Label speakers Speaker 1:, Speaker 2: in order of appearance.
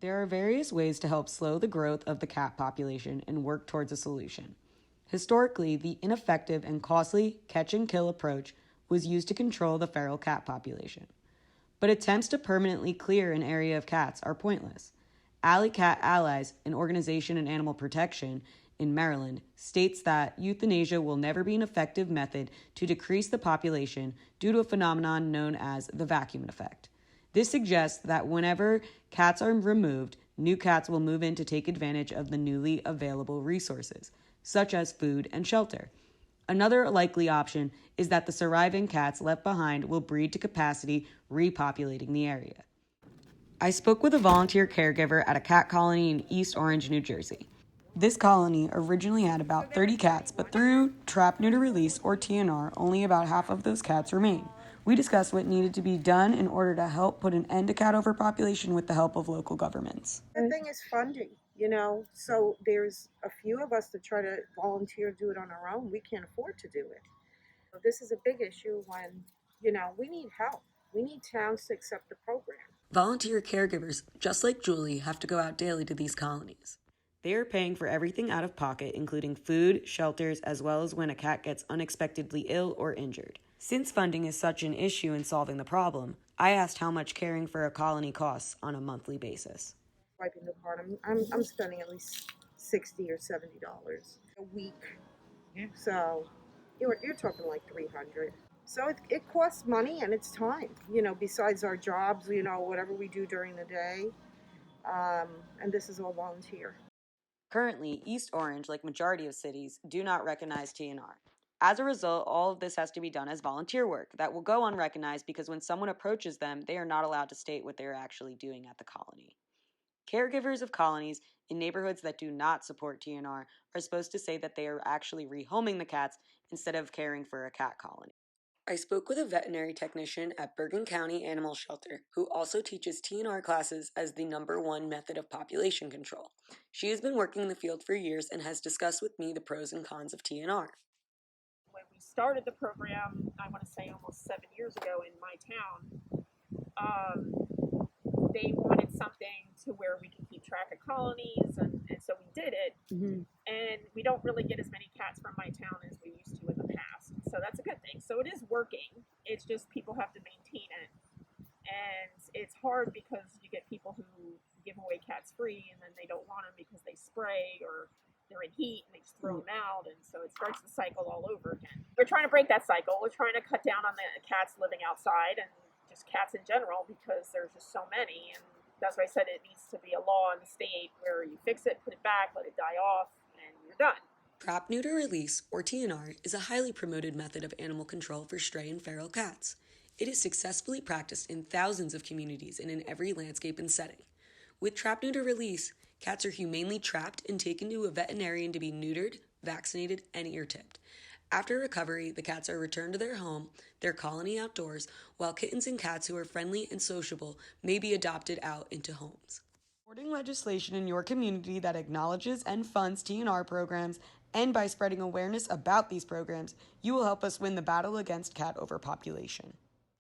Speaker 1: There are various ways to help slow the growth of the cat population and work towards a solution. Historically, the ineffective and costly catch and kill approach was used to control the feral cat population. But attempts to permanently clear an area of cats are pointless. Alley Cat Allies, an organization in animal protection in Maryland, states that euthanasia will never be an effective method to decrease the population due to a phenomenon known as the vacuum effect. This suggests that whenever cats are removed, new cats will move in to take advantage of the newly available resources, such as food and shelter. Another likely option is that the surviving cats left behind will breed to capacity, repopulating the area. I spoke with a volunteer caregiver at a cat colony in East Orange, New Jersey. This colony originally had about 30 cats, but through trap, neuter, release, or TNR, only about half of those cats remain. We discussed what needed to be done in order to help put an end to cat overpopulation with the help of local governments.
Speaker 2: The thing is funding, so there's a few of us that try to volunteer do it on our own. We can't afford to do it. This is a big issue when, we need help. We need towns to accept the program.
Speaker 1: Volunteer caregivers, just like Julie, have to go out daily to these colonies. They are paying for everything out of pocket, including food, shelters, as well as when a cat gets unexpectedly ill or injured. Since funding is such an issue in solving the problem, I asked how much caring for a colony costs on a monthly basis.
Speaker 2: Wiping the card, I'm spending at least $60 or $70 a week. So you're talking like 300. So it costs money and it's time, besides our jobs, whatever we do during the day. And this is all volunteer.
Speaker 1: Currently, East Orange, like majority of cities, do not recognize TNR. As a result, all of this has to be done as volunteer work that will go unrecognized because when someone approaches them, they are not allowed to state what they're actually doing at the colony. Caregivers of colonies in neighborhoods that do not support TNR are supposed to say that they are actually rehoming the cats instead of caring for a cat colony. I spoke with a veterinary technician at Bergen County Animal Shelter who also teaches TNR classes as the #1 method of population control. She has been working in the field for years and has discussed with me the pros and cons of TNR.
Speaker 3: When we started the program, I want to say almost 7 years ago in my town, they wanted something to where we could keep track of colonies, and so we did it.
Speaker 1: Mm-hmm.
Speaker 3: And we don't really get as many cats from my town as we used to in the past, so that's a good thing. So it is working. It's just people have to maintain it, and it's hard because you get people who give away cats free, and then they don't want them because they spray or they're in heat and they just throw them out, and so it starts the cycle all over again. We're trying to break that cycle. We're trying to cut down on the cats living outside and just cats in general because there's just so many, and that's why I said it needs to be a law in the state where you fix it, put it back, let it die off, and you're done.
Speaker 1: Trap, neuter, release, or TNR, is a highly promoted method of animal control for stray and feral cats. It is successfully practiced in thousands of communities and in every landscape and setting. With trap, neuter, release, cats are humanely trapped and taken to a veterinarian to be neutered, vaccinated, and ear-tipped. After recovery, the cats are returned to their home, their colony outdoors, while kittens and cats who are friendly and sociable may be adopted out into homes. Supporting legislation in your community that acknowledges and funds TNR programs, and by spreading awareness about these programs, you will help us win the battle against cat overpopulation.